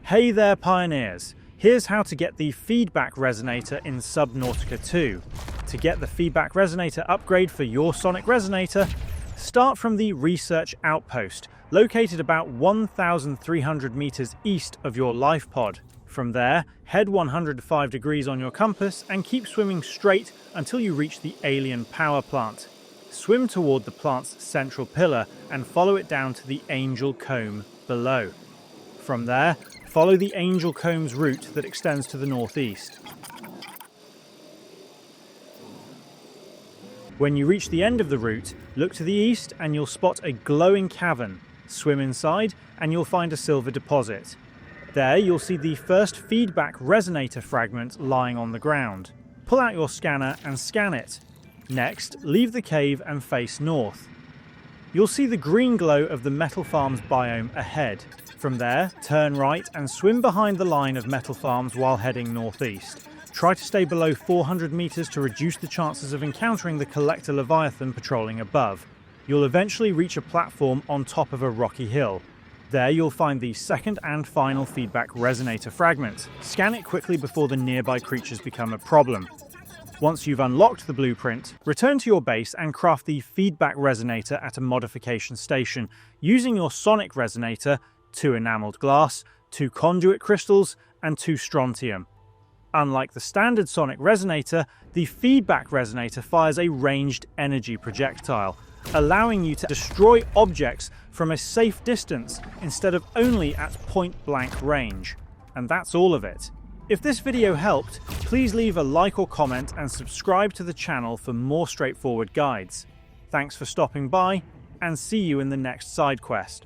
Hey there, pioneers! Here's how to get the feedback resonator in Subnautica 2. To get the feedback resonator upgrade for your sonic resonator, start from the research outpost, located about 1,300 meters east of your life pod. From there, head 105 degrees on your compass and keep swimming straight until you reach the alien power plant. Swim toward the plant's central pillar and follow it down to the Angel Comb below. From there, follow the Angel Comb's route that extends to the northeast. When you reach the end of the route, look to the east and you'll spot a glowing cavern. Swim inside and you'll find a silver deposit. There you'll see the first feedback resonator fragment lying on the ground. Pull out your scanner and scan it. Next, leave the cave and face north. You'll see the green glow of the Metal Farms biome ahead. From there, turn right and swim behind the line of metal farms while heading northeast. Try to stay below 400 meters to reduce the chances of encountering the Collector Leviathan patrolling above. You'll eventually reach a platform on top of a rocky hill. There you'll find the second and final feedback resonator fragment. Scan it quickly before the nearby creatures become a problem. Once you've unlocked the blueprint, return to your base and craft the feedback resonator at a modification station using your sonic resonator, 2 enameled glass, 2 conduit crystals, and 2 strontium. Unlike the standard sonic resonator, the feedback resonator fires a ranged energy projectile, allowing you to destroy objects from a safe distance instead of only at point-blank range. And that's all of it. If this video helped, please leave a like or comment and subscribe to the channel for more straightforward guides. Thanks for stopping by, and see you in the next side quest.